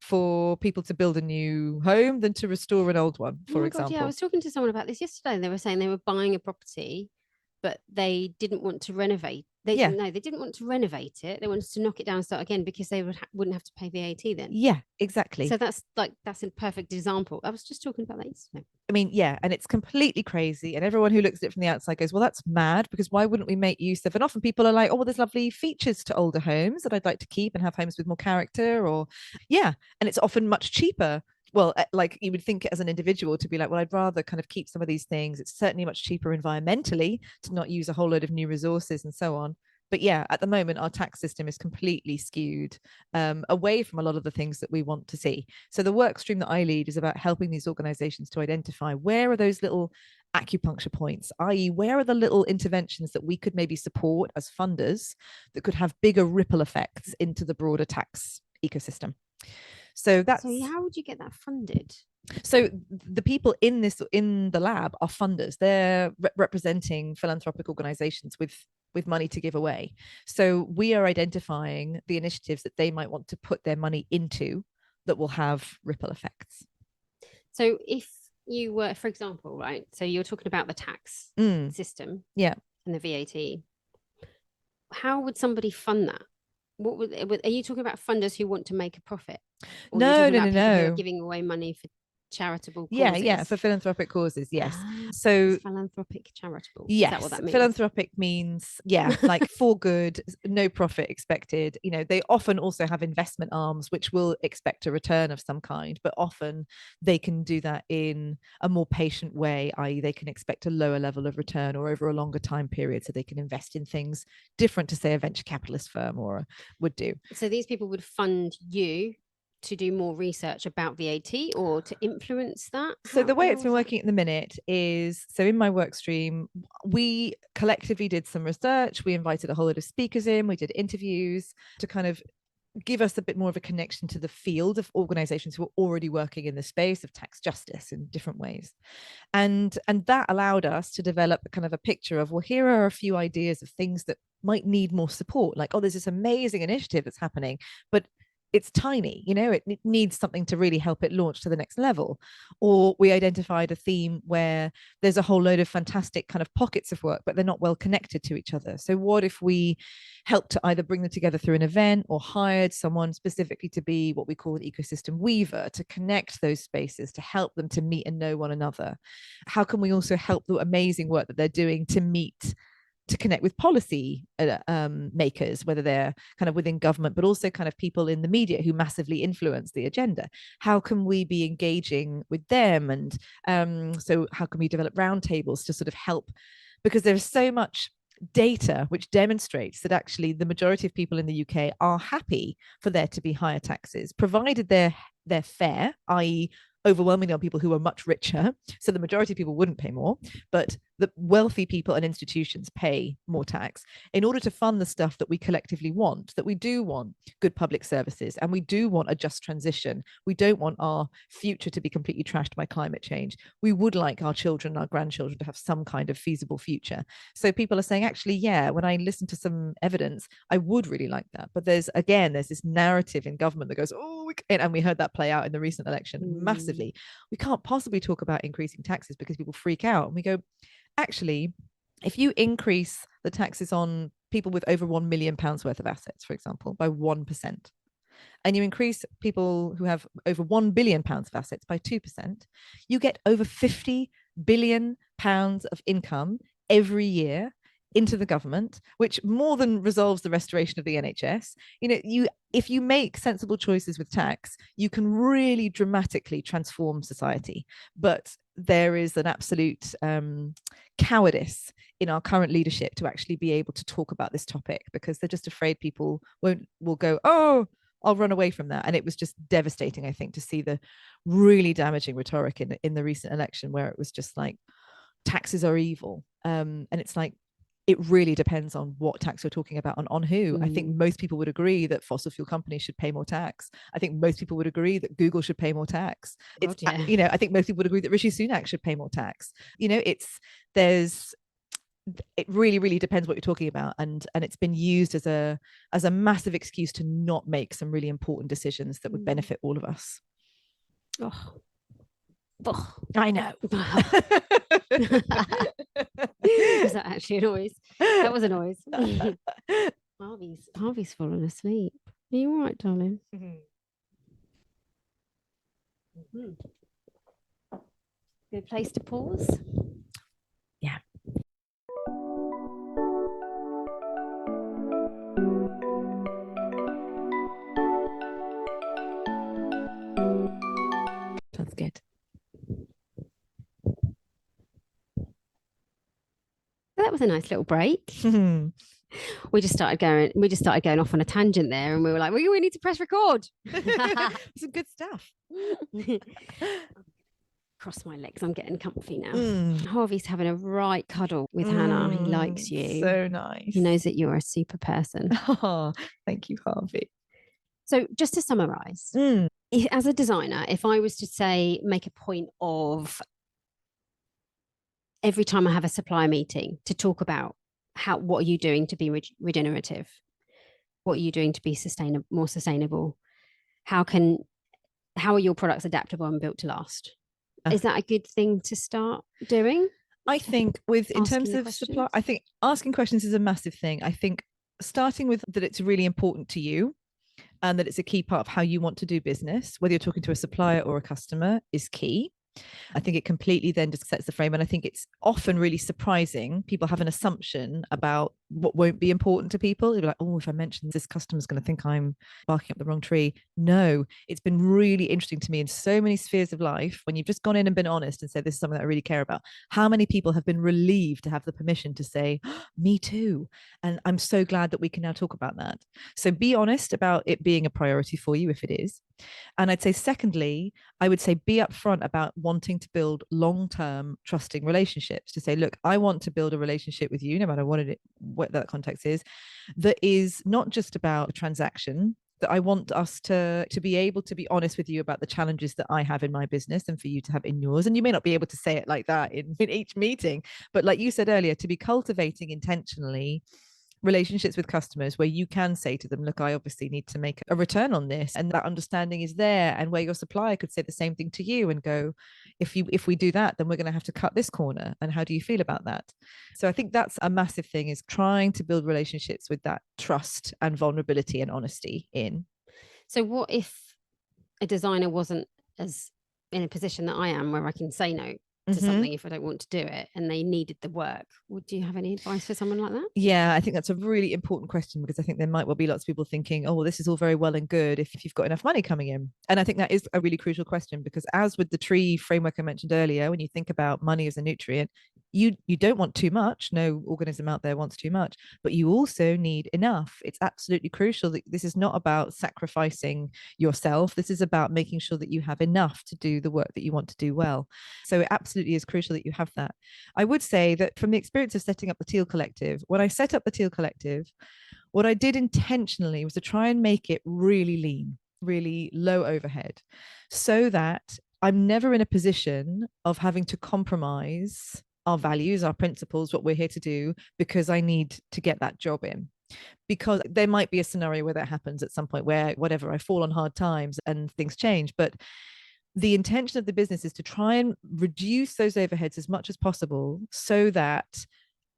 for people to build a new home than to restore an old one, for example. God, yeah, I was talking to someone about this yesterday, and they were saying they were buying a property, but they didn't want to renovate. They didn't want to renovate it. They wanted to knock it down and start again because they wouldn't have to pay VAT then. Yeah, exactly. So that's a perfect example. I was just talking about that yesterday. I mean, yeah, and it's completely crazy. And everyone who looks at it from the outside goes, well, that's mad, because why wouldn't we make use of? And often people are like, oh, well, there's lovely features to older homes that I'd like to keep and have homes with more character, or yeah. And it's often much cheaper. Well, like you would think as an individual to be like, well, I'd rather kind of keep some of these things. It's certainly much cheaper environmentally to not use a whole load of new resources and so on. But yeah, at the moment, our tax system is completely skewed away from a lot of the things that we want to see. So the work stream that I lead is about helping these organizations to identify where are those little acupuncture points, i.e., where are the little interventions that we could maybe support as funders that could have bigger ripple effects into the broader tax ecosystem. So how would you get that funded? So the people in the lab are funders. They're representing philanthropic organizations with money to give away. So we are identifying the initiatives that they might want to put their money into that will have ripple effects. So if you were, for example, right, so you're talking about the tax system, yeah, and the VAT. How would somebody fund that? Are you talking about funders who want to make a profit? Or no, no. Who are no. giving away money for charitable causes? Yeah, for philanthropic causes, yes. So philanthropic charitable. Yes, is that what that means? Philanthropic means, like for good, no profit expected. They often also have investment arms which will expect a return of some kind, but often they can do that in a more patient way, i.e. they can expect a lower level of return or over a longer time period, so they can invest in things different to, say, a venture capitalist firm would do. So these people would fund you to do more research about VAT or to influence that? So the way it's been working at the minute is, so in my work stream, we collectively did some research. We invited a whole lot of speakers in. We did interviews to kind of give us a bit more of a connection to the field of organizations who are already working in the space of tax justice in different ways. And that allowed us to develop kind of a picture of, well, here are a few ideas of things that might need more support. Like, oh, there's this amazing initiative that's happening, but it's tiny, it needs something to really help it launch to the next level. Or we identified a theme where there's a whole load of fantastic kind of pockets of work, but they're not well connected to each other. So what if we helped to either bring them together through an event or hired someone specifically to be what we call an ecosystem weaver, to connect those spaces, to help them to meet and know one another? How can we also help the amazing work that they're doing to connect with policy makers, whether they're kind of within government, but also kind of people in the media who massively influence the agenda? How can we be engaging with them? And so how can we develop roundtables to sort of help? Because there's so much data which demonstrates that actually the majority of people in the UK are happy for there to be higher taxes, provided they're fair, i.e. overwhelmingly on people who are much richer. So the majority of people wouldn't pay more, but the wealthy people and institutions pay more tax in order to fund the stuff that we collectively want, that we do want good public services, and we do want a just transition. We don't want our future to be completely trashed by climate change. We would like our children, our grandchildren to have some kind of feasible future. So people are saying, actually, yeah, when I listen to some evidence, I would really like that. But there's this narrative in government that goes, oh, and we heard that play out in the recent election massively. We can't possibly talk about increasing taxes because people freak out. And we go, actually, if you increase the taxes on people with over £1 million worth of assets, for example, by 1%, and you increase people who have over £1 billion of assets by 2%, you get over £50 billion of income every year into the government, which more than resolves the restoration of the NHS. If you make sensible choices with tax, you can really dramatically transform society. But there is an absolute cowardice in our current leadership to actually be able to talk about this topic, because they're just afraid people will go, oh, I'll run away from that. And it was just devastating, I think, to see the really damaging rhetoric in the recent election, where it was just like, taxes are evil. And it's like, it really depends on what tax you're talking about and on who. I think most people would agree that fossil fuel companies should pay more tax. I think most people would agree that Google should pay more tax. I think most people would agree that Rishi Sunak should pay more tax. It really, really depends what you're talking about, and it's been used as a massive excuse to not make some really important decisions that would benefit all of us. I know. Was that actually a noise? That was a noise. Harvey's fallen asleep. Are you all right, darling? Good place to pause. Yeah. Sounds good. That was a nice little break. We just started going off on a tangent there, and we were like, we need to press record. Some good stuff. Cross my legs, I'm getting comfy now. Harvey's having a right cuddle with Hannah. He likes you. So nice. He knows that you're a super person. Oh, thank you, Harvey. So just to summarize, as a designer, if I was to say, make a point of every time I have a supplier meeting to talk about what are you doing to be regenerative? What are you doing to be more sustainable? How are your products adaptable and built to last? Is that a good thing to start doing? I think in terms of supply, I think asking questions is a massive thing. I think starting with that it's really important to you and that it's a key part of how you want to do business, whether you're talking to a supplier or a customer, is key. I think it completely then just sets the frame. And I think it's often really surprising. People have an assumption about what won't be important to people. They're like, oh, if I mention this, customer's going to think I'm barking up the wrong tree. No, it's been really interesting to me in so many spheres of life when you've just gone in and been honest and said, this is something that I really care about. How many people have been relieved to have the permission to say, oh, me too. And I'm so glad that we can now talk about that. So be honest about it being a priority for you if it is. And I'd say, secondly, I would say be upfront about wanting to build long-term trusting relationships, to say, look, I want to build a relationship with you, no matter what that context is, that is not just about a transaction, that I want us to be able to be honest with you about the challenges that I have in my business and for you to have in yours. And you may not be able to say it like that in each meeting, but like you said earlier, to be cultivating intentionally relationships with customers where you can say to them, look, I obviously need to make a return on this, and that understanding is there, and where your supplier could say the same thing to you and go, if we do that, then we're going to have to cut this corner, and how do you feel about that? So I think that's a massive thing, is trying to build relationships with that trust and vulnerability and honesty in. So what if a designer wasn't as in a position that I am, where I can say no to something if I don't want to do it, and they needed the work? Would you have any advice for someone like that? Yeah, I think that's a really important question, because I think there might well be lots of people thinking, oh, well, this is all very well and good if you've got enough money coming in. And I think that is a really crucial question, because as with the tree framework I mentioned earlier, when you think about money as a nutrient, you don't want too much. No organism out there wants too much, but you also need enough. It's absolutely crucial that this is not about sacrificing yourself. This is about making sure that you have enough to do the work that you want to do well. So it absolutely is crucial that you have that. I would say that from the experience of setting up the Teal Collective, when I set up the Teal Collective, what I did intentionally was to try and make it really lean, really low overhead, so that I'm never in a position of having to compromise our values, our principles, what we're here to do, because I need to get that job in. Because there might be a scenario where that happens at some point, where whatever, I fall on hard times and things change. But the intention of the business is to try and reduce those overheads as much as possible, so that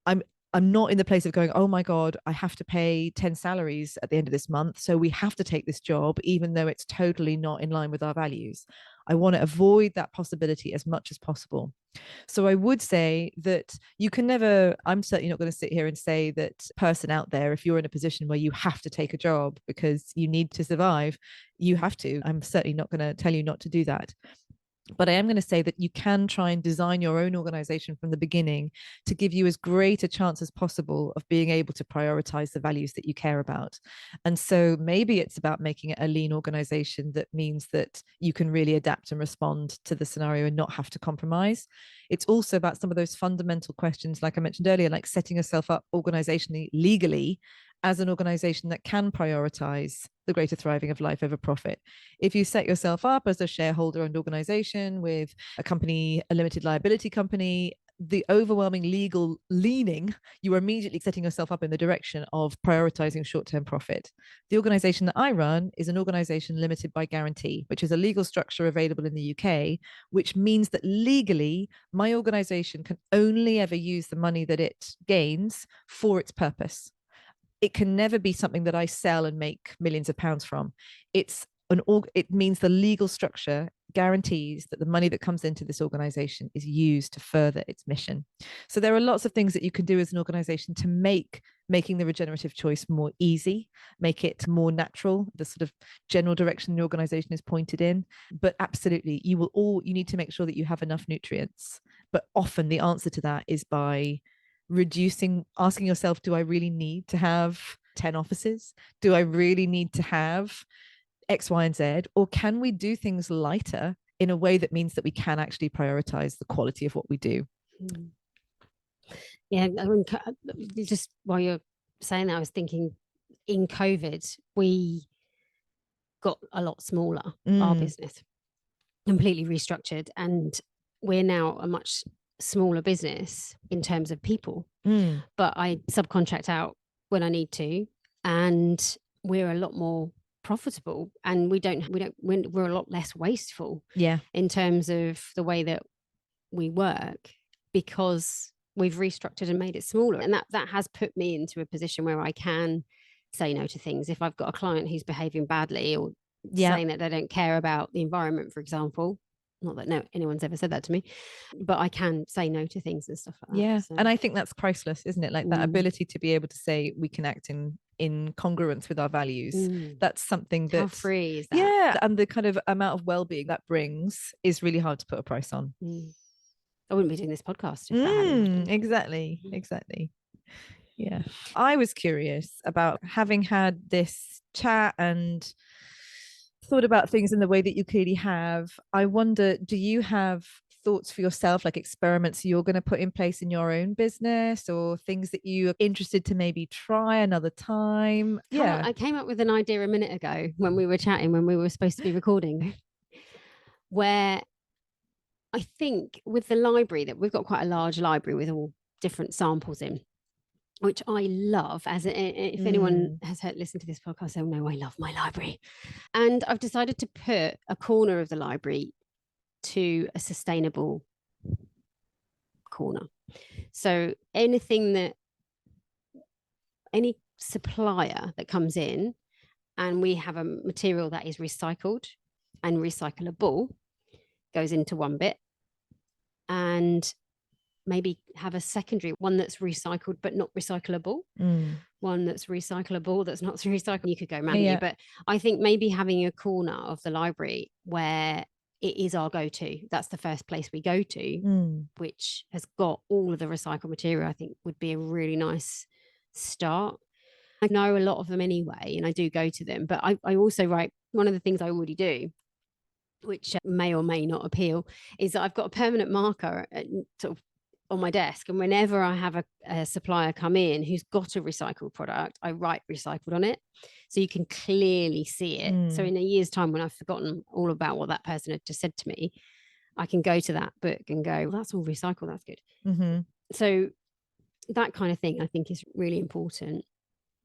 I'm not in the place of going, oh my God, I have to pay 10 salaries at the end of this month, so we have to take this job, even though it's totally not in line with our values. I want to avoid that possibility as much as possible. So I would say that you can never, I'm certainly not going to sit here and say that person out there, if you're in a position where you have to take a job because you need to survive, you have to. I'm certainly not going to tell you not to do that. But I am going to say that you can try and design your own organization from the beginning to give you as great a chance as possible of being able to prioritize the values that you care about. And so maybe it's about making it a lean organization that means that you can really adapt and respond to the scenario and not have to compromise. It's also about some of those fundamental questions, like I mentioned earlier, like setting yourself up organizationally, legally, as an organization that can prioritize the greater thriving of life over profit. If you set yourself up as a shareholder and organization with a company, a limited liability company, the overwhelming legal leaning, you are immediately setting yourself up in the direction of prioritizing short-term profit. The organization that I run is an organization limited by guarantee, which is a legal structure available in the UK, which means that legally my organization can only ever use the money that it gains for its purpose. It can never be something that I sell and make millions of pounds from. It means the legal structure guarantees that the money that comes into this organization is used to further its mission. So there are lots of things that you can do as an organization to making the regenerative choice more easy, make it more natural, the sort of general direction the organization is pointed in. But absolutely, you need to make sure that you have enough nutrients. But often the answer to that is by asking yourself, do I really need to have 10 offices? Do I really need to have X, Y, and Z? Or can we do things lighter in a way that means that we can actually prioritize the quality of what we do? Yeah, I mean, just while you're saying that, I was thinking in COVID, we got a lot smaller, our business, completely restructured. And we're now a much smaller business in terms of people. But I subcontract out when I need to. And we're a lot more profitable, and we're a lot less wasteful in terms of the way that we work, because we've restructured and made it smaller. And that has put me into a position where I can say no to things. If I've got a client who's behaving badly or saying that they don't care about the environment, for example, not that anyone's ever said that to me, but I can say no to things and stuff like that. So. And I think that's priceless, isn't it? Like that ability to be able to say we can act in congruence with our values. That's something that, how free is that? And the kind of amount of well-being that brings is really hard to put a price on. I wouldn't be doing this podcast if that hadn't happened. Exactly. Yeah. I was curious about, having had this chat and thought about things in the way that you clearly have. I wonder, do you have thoughts for yourself, like experiments you're going to put in place in your own business, or things that you are interested to maybe try another time? I came up with an idea a minute ago when we were chatting, when we were supposed to be recording, where I think with the library, that we've got quite a large library with all different samples in, which I love. If anyone has listened to this podcast, they'll know I love my library. And I've decided to put a corner of the library to a sustainable corner. So any supplier that comes in, and we have a material that is recycled and recyclable, goes into one bit, and maybe have a secondary one that's recycled but not recyclable, one that's recyclable that's not recycled. You could go manually, but I think maybe having a corner of the library where it is our go-to, that's the first place we go to, which has got all of the recycled material, I think would be a really nice start. I know a lot of them anyway, and I do go to them, but I also write, one of the things I already do, which may or may not appeal, is that I've got a permanent marker sort of on my desk, and whenever I have a supplier come in who's got a recycled product, I write recycled on it, so you can clearly see it. So in a year's time, when I've forgotten all about what that person had just said to me, I can go to that book and go, well, that's all recycled, that's good. So that kind of thing I think is really important.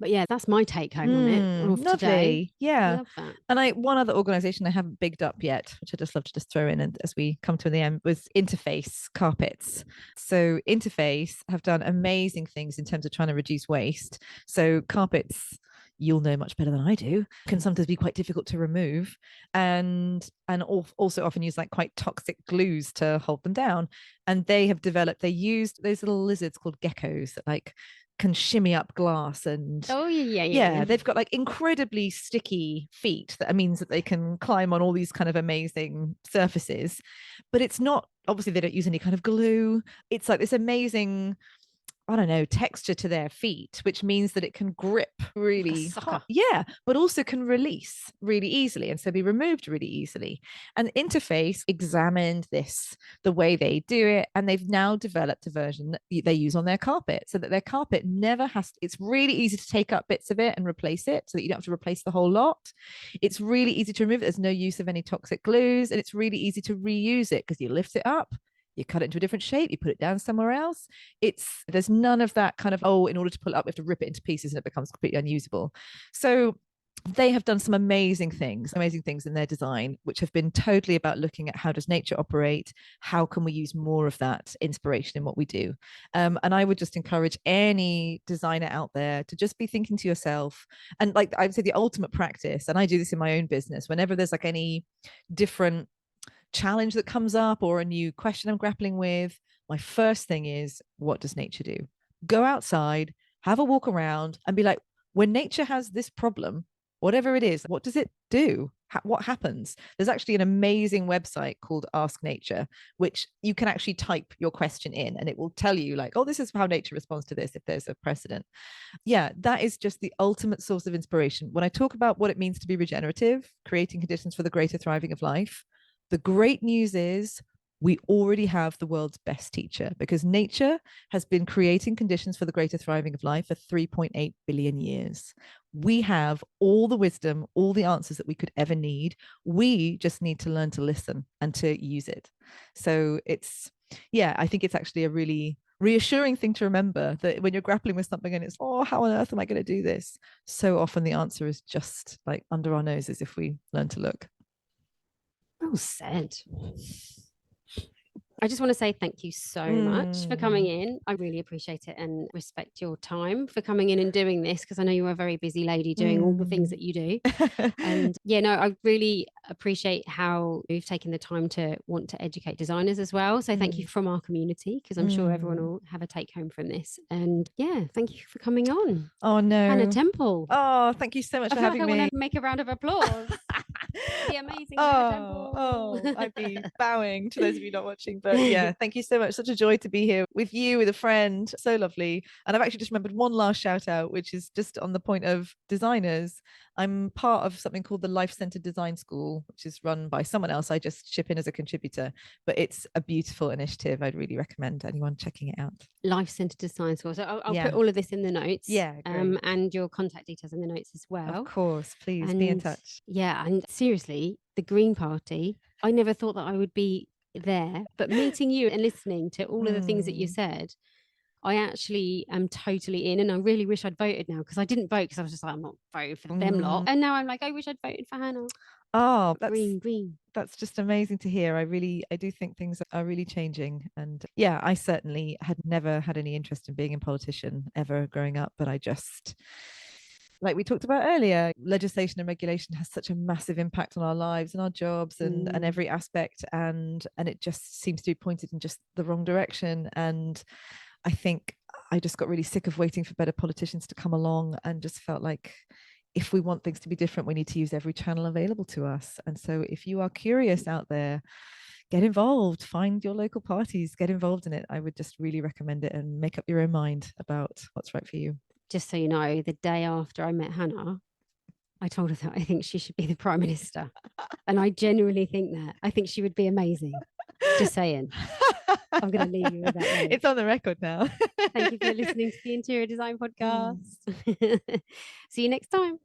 But yeah, that's my take home on it. Lovely. Today. Yeah. I love that. And one other organization I haven't bigged up yet, which I just love to just throw in, and as we come to the end, was Interface Carpets. So Interface have done amazing things in terms of trying to reduce waste. So carpets, you'll know much better than I do, can sometimes be quite difficult to remove, and also often use like quite toxic glues to hold them down. And they used those little lizards called geckos that like can shimmy up glass, and they've got like incredibly sticky feet that means that they can climb on all these kind of amazing surfaces. But it's not, obviously they don't use any kind of glue. It's like this amazing, I don't know, texture to their feet, which means that it can grip really hot, but also can release really easily, and so be removed really easily. And Interface examined the way they do it, and they've now developed a version that they use on their carpet, so that their carpet never has to, it's really easy to take up bits of it and replace it, so that you don't have to replace the whole lot. It's really easy to remove it. There's no use of any toxic glues, and it's really easy to reuse it, because you lift it up, you cut it into a different shape, you put it down somewhere else. There's none of that kind of, in order to pull it up, we have to rip it into pieces and it becomes completely unusable. So they have done some amazing things in their design, which have been totally about looking at how does nature operate, how can we use more of that inspiration in what we do. And I would just encourage any designer out there to just be thinking to yourself, and like I would say the ultimate practice, and I do this in my own business, whenever there's like any different challenge that comes up or a new question I'm grappling with, my first thing is, what does nature do? Go outside, have a walk around, and be like, when nature has this problem, whatever it is, what does it do? what happens. There's actually an amazing website called Ask Nature, which you can actually type your question in and it will tell you like, oh, this is how nature responds to this if there's a precedent. Yeah, that is just the ultimate source of inspiration. When I talk about what it means to be regenerative, creating conditions for the greater thriving of life, the great news is we already have the world's best teacher, because nature has been creating conditions for the greater thriving of life for 3.8 billion years. We have all the wisdom, all the answers that we could ever need. We just need to learn to listen and to use it. So it's, yeah, I think it's actually a really reassuring thing to remember, that when you're grappling with something and it's, oh, how on earth am I going to do this? So often the answer is just like under our noses if we learn to look. Well said. I just want to say thank you so much for coming in. I really appreciate it and respect your time for coming in and doing this, because I know you're a very busy lady doing all the things that you do. And yeah, no, I really appreciate how you've taken the time to want to educate designers as well. So thank you from our community, because I'm sure everyone will have a take home from this. And yeah, thank you for coming on. Oh no, Hannah Temple. Oh, thank you so much for having me. I want to make a round of applause. The amazing Hannah Temple. I'd be bowing to those of you not watching, but yeah, thank you so much. Such a joy to be here with you, with a friend. So lovely. And I've actually just remembered one last shout out, which is just on the point of designers. I'm part of something called the Life-Centered Design School, which is run by someone else. I just chip in as a contributor, but it's a beautiful initiative. I'd really recommend anyone checking it out. Life-Centered Design School. So I'll put all of this in the notes. Yeah, and your contact details in the notes as well. Of course, please be in touch. Yeah, and seriously, the Green Party, I never thought that I would be there, but meeting you and listening to all of the things that you said, I actually am totally in, and I really wish I'd voted now, because I didn't vote because I was just like, I'm not voting for them lot. And now I'm like, I wish I'd voted for Hannah. Oh, green. That's just amazing to hear. I do think things are really changing. And yeah, I certainly had never had any interest in being a politician ever growing up, but I just, like we talked about earlier, legislation and regulation has such a massive impact on our lives and our jobs and every aspect. And it just seems to be pointed in just the wrong direction. And I think I just got really sick of waiting for better politicians to come along, and just felt like if we want things to be different, we need to use every channel available to us. And so if you are curious out there, get involved, find your local parties, get involved in it. I would just really recommend it, and make up your own mind about what's right for you. Just so you know, the day after I met Hannah, I told her that I think she should be the Prime Minister. And I genuinely think that. I think she would be amazing. Just saying. I'm going to leave you with that note. It's on the record now. Thank you for listening to the Interior Design Podcast. See you next time.